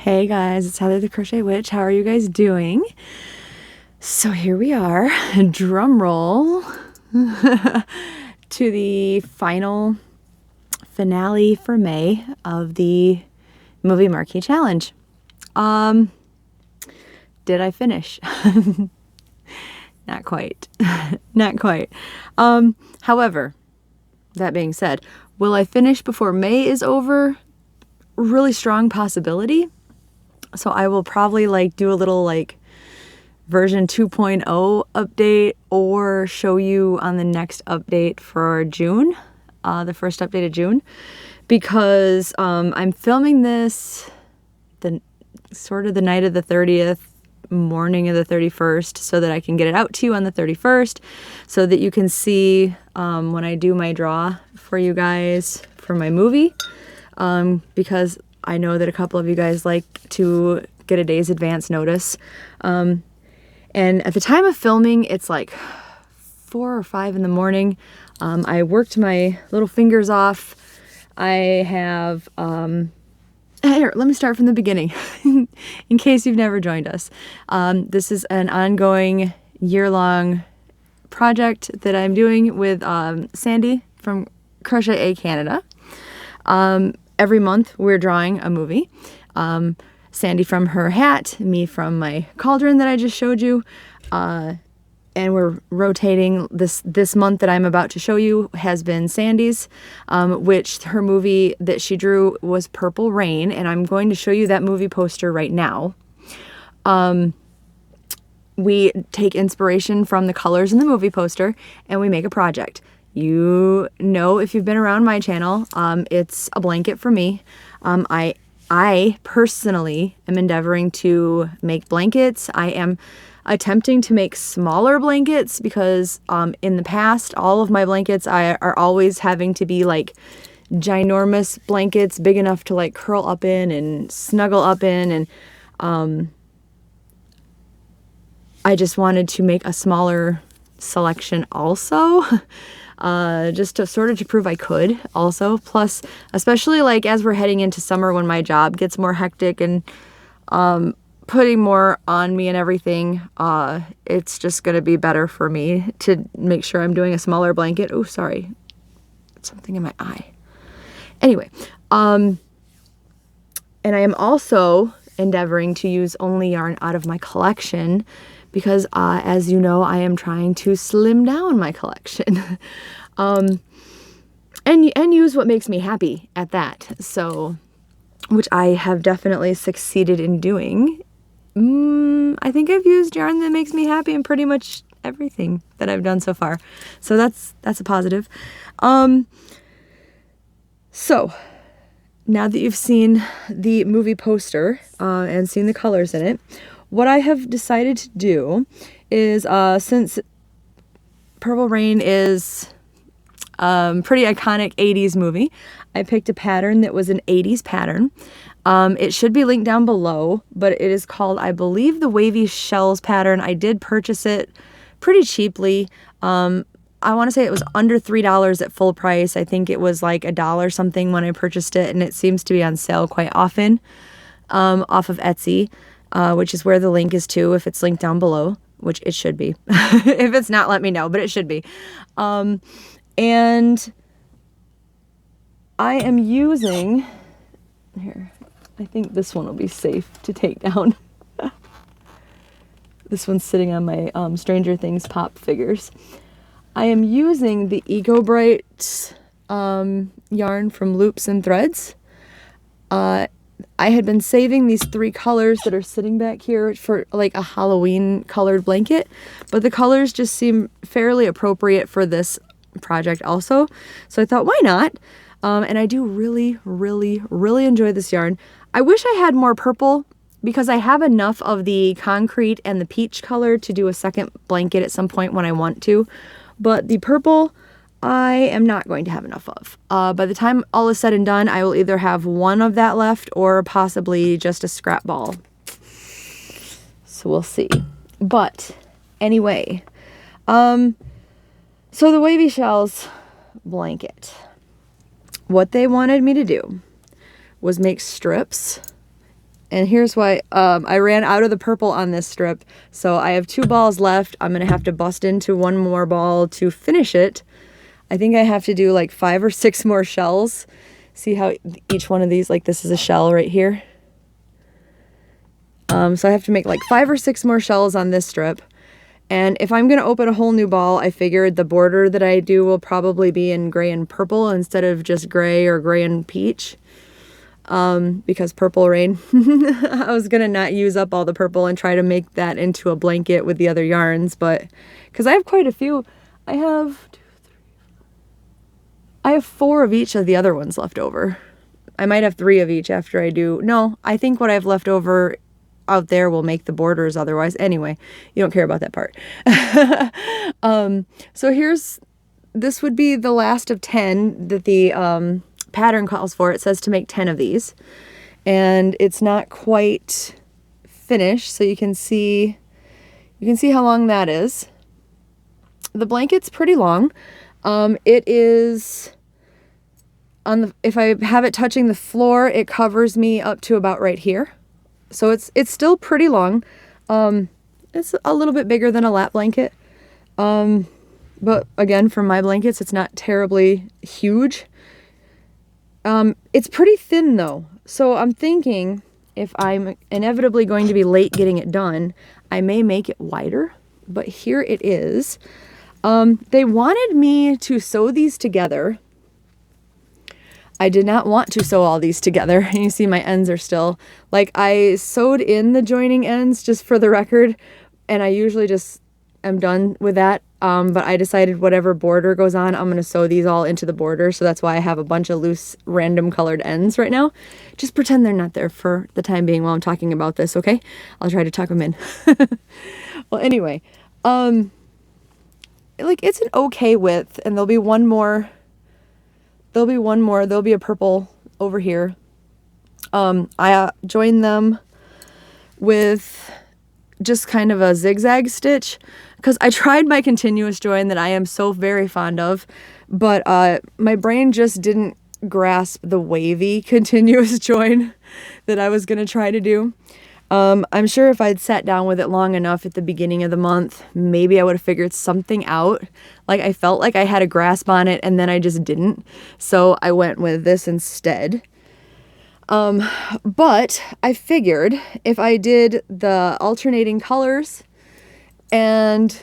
Hey guys, it's Heather the Crochet Witch. How are you guys doing? So here we are, drum roll, to the finale for May of the movie Marquee Challenge. Did I finish? Not quite. Not quite. However, that being said, will I finish before May is over? Really strong possibility. So I will probably do a little version 2.0 update or show you on the next update for June, the first update of June, because I'm filming this the night of the 30th, morning of the 31st, so that I can get it out to you on the 31st, so that you can see when I do my draw for you guys for my movie, because I know that a couple of you guys like to get a day's advance notice. And at the time of filming, it's like 4 or 5 in the morning. I worked my little fingers off. I have, here, let me start from the beginning in case you've never joined us. This is an ongoing year-long project that I'm doing with Sandy from Crochet Canada. Every month we're drawing a movie. Sandy from her hat, me from my cauldron that I just showed you. And we're rotating. This month that I'm about to show you has been Sandy's, which her movie that she drew was Purple Rain, and I'm going to show you that movie poster right now. We take inspiration from the colors in the movie poster and we make a project. You know, if you've been around my channel, it's a blanket for me. I personally am endeavoring to make blankets. I am attempting to make smaller blankets because in the past, all of my blankets are always having to be ginormous blankets, big enough to curl up in and snuggle up in. And I just wanted to make a smaller selection also. Just to to prove I could also. Plus, especially as we're heading into summer when my job gets more hectic and putting more on me and everything, it's just going to be better for me to make sure I'm doing a smaller blanket. Oh, sorry. Something in my eye. Anyway, and I am also endeavoring to use only yarn out of my collection because, as you know, I am trying to slim down my collection. And use what makes me happy at that. So, which I have definitely succeeded in doing. I think I've used yarn that makes me happy in pretty much everything that I've done so far. So that's a positive. So now that you've seen the movie poster and seen the colors in it, what I have decided to do is, since Purple Rain is pretty iconic 80s movie, I picked a pattern that was an 80s pattern. It should be linked down below, but it is called, I believe, the Wavy Shells pattern. I did purchase it pretty cheaply. I want to say it was under $3 at full price. I think it was $1 something when I purchased it, and it seems to be on sale quite often off of Etsy. Which is where the link is to, if it's linked down below, which it should be. If it's not, let me know, but it should be. And I am using, here, I think this one will be safe to take down. This one's sitting on my Stranger Things pop figures. I am using the Eco Bright yarn from Loops and Threads. I had been saving these 3 colors that are sitting back here for a Halloween colored blanket, but the colors just seem fairly appropriate for this project also. So I thought, why not? And I do really, really, really enjoy this yarn. I wish I had more purple because I have enough of the concrete and the peach color to do a second blanket at some point when I want to, but the purple I am not going to have enough of. By the time all is said and done, I will either have one of that left or possibly just a scrap ball. So we'll see. But anyway, so the Wavy Shells blanket, what they wanted me to do was make strips And here's why. I ran out of the purple on this strip, so I have 2 balls left. I'm gonna have to bust into 1 more ball to finish it. I think I have to do like 5 or 6 more shells. See how each one of these, like this is a shell right here. So I have to make like 5 or 6 more shells on this strip. And if I'm going to open a whole new ball, I figured the border that I do will probably be in gray and purple instead of just gray or gray and peach. Because purple rain. I was going to not use up all the purple and try to make that into a blanket with the other yarns, but because I have quite a few. I have 4 of each of the other ones left over. I might have 3 of each after I do. No, I think what I have left over out there will make the borders otherwise. Anyway, you don't care about that part. So this would be the last of 10 that the pattern calls for. It says to make 10 of these. And it's not quite finished, so you can see how long that is. The blanket's pretty long. It is if I have it touching the floor, it covers me up to about right here. So it's still pretty long. It's a little bit bigger than a lap blanket. But again, for my blankets, it's not terribly huge. It's pretty thin though. So I'm thinking if I'm inevitably going to be late getting it done, I may make it wider, but here it is. They wanted me to sew these together. I did not want to sew all these together. And you see my ends are still, like I sewed in the joining ends just for the record. And I usually just am done with that. But I decided whatever border goes on, I'm going to sew these all into the border. So that's why I have a bunch of loose random colored ends right now. Just pretend they're not there for the time being while I'm talking about this, okay? I'll try to tuck them in. Well, anyway, like it's an okay width, and there'll be a purple over here. I joined them with just kind of a zigzag stitch because I tried my continuous join that I am so very fond of, but my brain just didn't grasp the wavy continuous join that I was going to try to do. I'm sure if I'd sat down with it long enough at the beginning of the month, maybe I would have figured something out. Like I felt like I had a grasp on it and then I just didn't. So I went with this instead. But I figured if I did the alternating colors and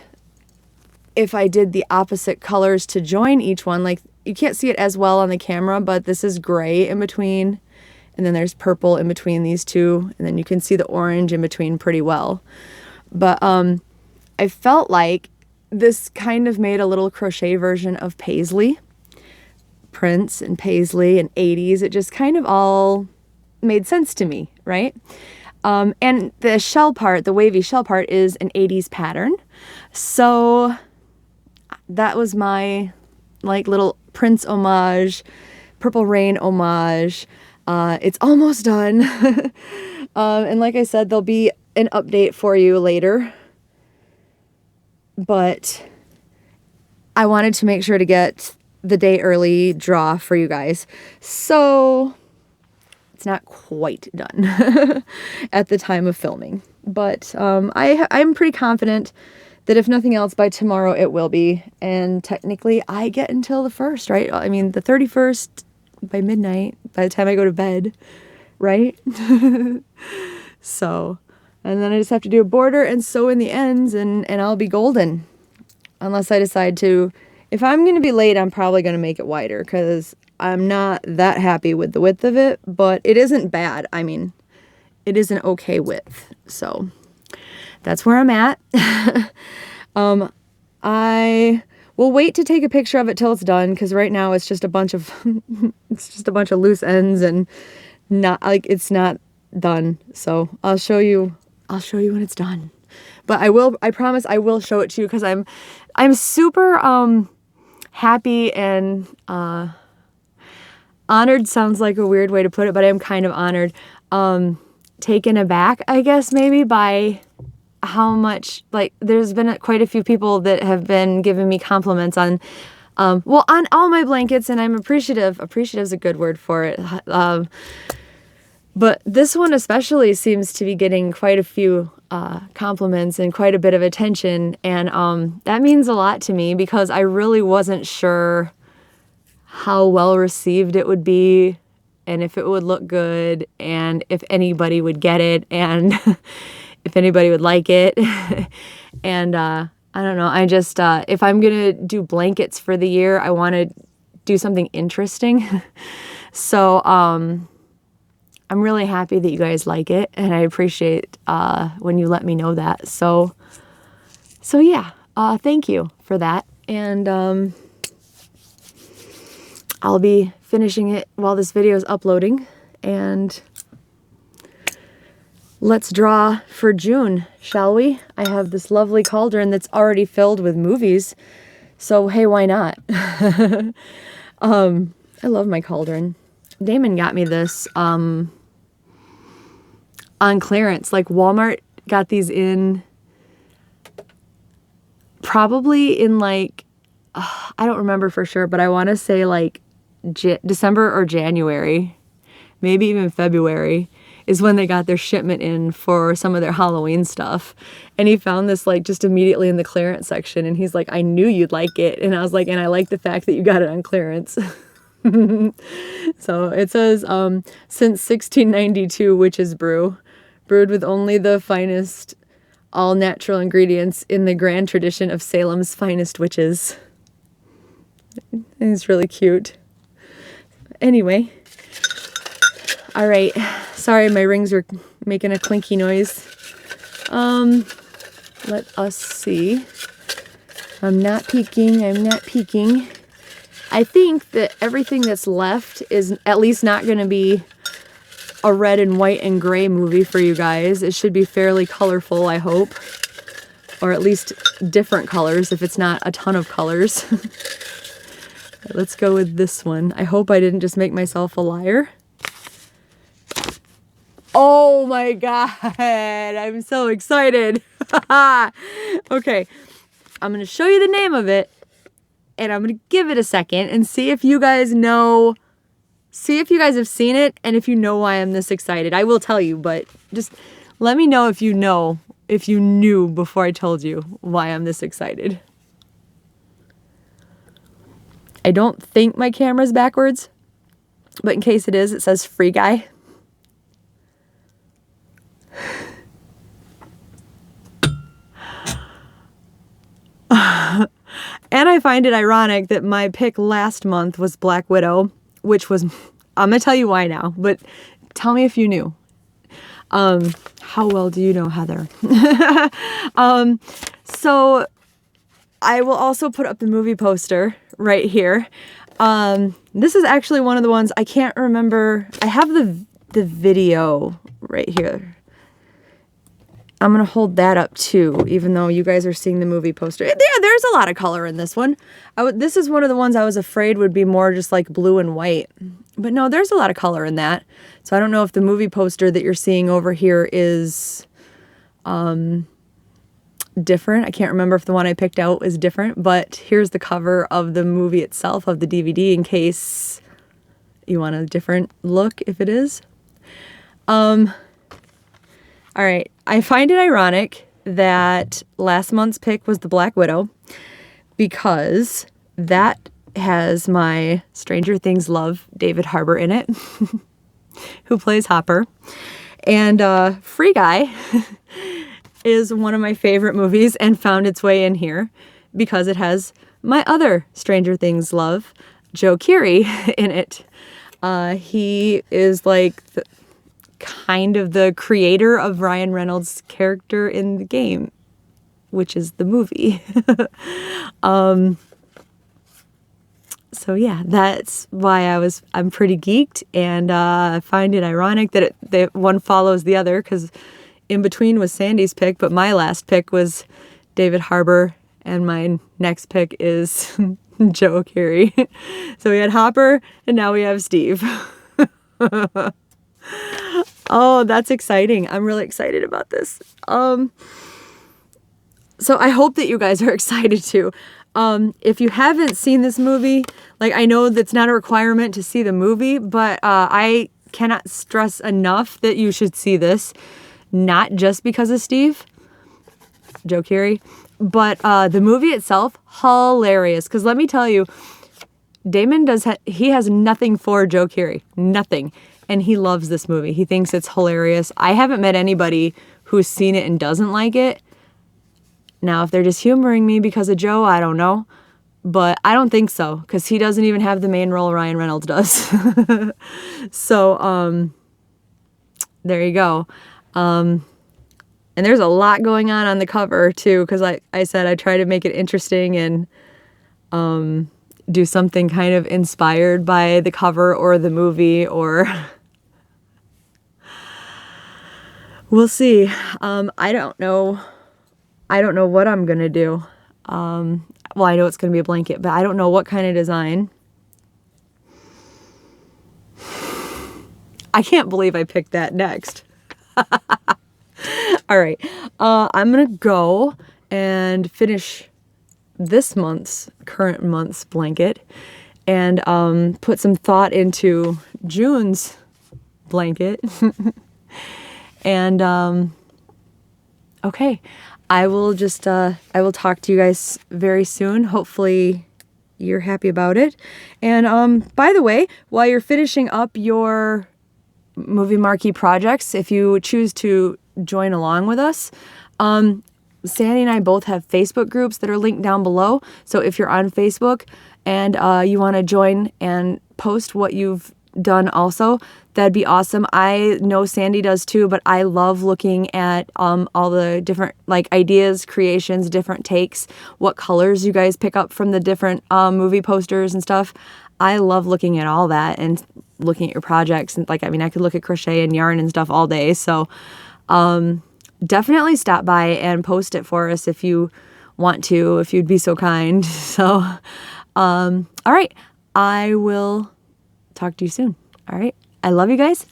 if I did the opposite colors to join each one, like you can't see it as well on the camera, but this is gray in between. And then there's purple in between these two. And then you can see the orange in between pretty well. But I felt like this kind of made a little crochet version of Paisley. Prince and Paisley and 80s. It just kind of all made sense to me, right? And the shell part, the wavy shell part, is an 80s pattern. So that was my like little Prince homage, Purple Rain homage. It's almost done. And like I said, there'll be an update for you later. But I wanted to make sure to get the day early draw for you guys. So it's not quite done at the time of filming. But I'm pretty confident that if nothing else, by tomorrow it will be. And technically I get until the 1st, right? I mean, the 31st by midnight, by the time I go to bed, right? So, and then I just have to do a border and sew in the ends and I'll be golden. Unless I decide to, if I'm going to be late, I'm probably going to make it wider because I'm not that happy with the width of it, but it isn't bad. I mean, it is an okay width. So that's where I'm at. I will wait to take a picture of it till it's done because right now it's just a bunch of loose ends and not like it's not done. So I'll show you when it's done. But I promise I will show it to you because I'm super happy and honored sounds like a weird way to put it, but I'm kind of honored. Taken aback, I guess, maybe by how much, like, there's been quite a few people that have been giving me compliments on, on all my blankets, and I'm appreciative. Appreciative is a good word for it. But this one especially seems to be getting quite a few compliments and quite a bit of attention. And that means a lot to me because I really wasn't sure how well received it would be and if it would look good and if anybody would get it and if anybody would like it. And I don't know. I just, if I'm going to do blankets for the year, I want to do something interesting. So I'm really happy that you guys like it, and I appreciate when you let me know that. So yeah, thank you for that. And I'll be finishing it while this video is uploading. And let's draw for June, shall we? I have this lovely cauldron that's already filled with movies. So hey, why not? I love my cauldron. Damon got me this on clearance. Like Walmart got these in probably in like, I don't remember for sure, but I want to say like December or January, maybe even February is when they got their shipment in for some of their Halloween stuff. And he found this like just immediately in the clearance section. And he's like, I knew you'd like it. And I was like, and I like the fact that you got it on clearance. So it says, since 1692, witch's brew, brewed with only the finest all natural ingredients in the grand tradition of Salem's finest witches. It's really cute. Anyway. All right. Sorry, my rings are making a clinky noise. Let us see. I'm not peeking. I think that everything that's left is at least not going to be a red and white and gray movie for you guys. It should be fairly colorful, I hope. Or at least different colors if it's not a ton of colors. Let's go with this one. I hope I didn't just make myself a liar. Oh my God, I'm so excited. Okay, I'm going to show you the name of it, and I'm going to give it a second and see if you guys know, see if you guys have seen it and if you know why I'm this excited. I will tell you, but just let me know if you know, if you knew before I told you why I'm this excited. I don't think my camera's backwards, but in case it is, it says Free Guy. And I find it ironic that my pick last month was Black Widow, which was, I'm going to tell you why now, but tell me if you knew. How well do you know Heather? So I will also put up the movie poster right here. This is actually one of the ones, I can't remember. I have the video right here. I'm going to hold that up too, even though you guys are seeing the movie poster. Yeah, there's a lot of color in this one. This is one of the ones I was afraid would be more just like blue and white. But no, there's a lot of color in that. So I don't know if the movie poster that you're seeing over here is different. I can't remember if the one I picked out is different, but here's the cover of the movie itself, of the DVD, in case you want a different look if it is. All right, I find it ironic that last month's pick was the Black Widow because that has my Stranger Things love, David Harbour, in it, who plays Hopper. And Free Guy is one of my favorite movies and found its way in here because it has my other Stranger Things love, Joe Keery, in it. He is like kind of the creator of Ryan Reynolds' character in the game, which is the movie. So yeah, that's why I'm pretty geeked, and I find it ironic that one follows the other, because in between was Sandy's pick, but my last pick was David Harbour, and my next pick is Joe Keery. So we had Hopper, and now we have Steve. Oh, that's exciting. I'm really excited about this. So I hope that you guys are excited too. If you haven't seen this movie, like, I know that's not a requirement to see the movie, but I cannot stress enough that you should see this, not just because of Steve, Joe Keery, but the movie itself, hilarious. Because let me tell you, Damon he has nothing for Joe Keery, nothing. And he loves this movie. He thinks it's hilarious. I haven't met anybody who's seen it and doesn't like it. Now, if they're just humoring me because of Joe, I don't know. But I don't think so, because he doesn't even have the main role Ryan Reynolds does. So, there you go. And there's a lot going on the cover, too, because I said I try to make it interesting and do something kind of inspired by the cover or the movie, or... We'll see. I don't know what I'm going to do. Well, I know it's going to be a blanket, but I don't know what kind of design. I can't believe I picked that next. All right. I'm going to go and finish this current month's blanket, and put some thought into June's blanket. And, okay. I will talk to you guys very soon. Hopefully you're happy about it. And, by the way, while you're finishing up your movie marquee projects, if you choose to join along with us, Sandy and I both have Facebook groups that are linked down below. So if you're on Facebook and, you want to join and post what you've done also, that'd be awesome. I know Sandy does too, but I love looking at all the different ideas, creations, different takes, what colors you guys pick up from the different movie posters and stuff. I love looking at all that and looking at your projects, and I could look at crochet and yarn and stuff all day. So definitely stop by and post it for us if you want to, if you'd be so kind. So all right, I will talk to you soon. All right. I love you guys.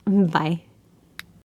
Bye.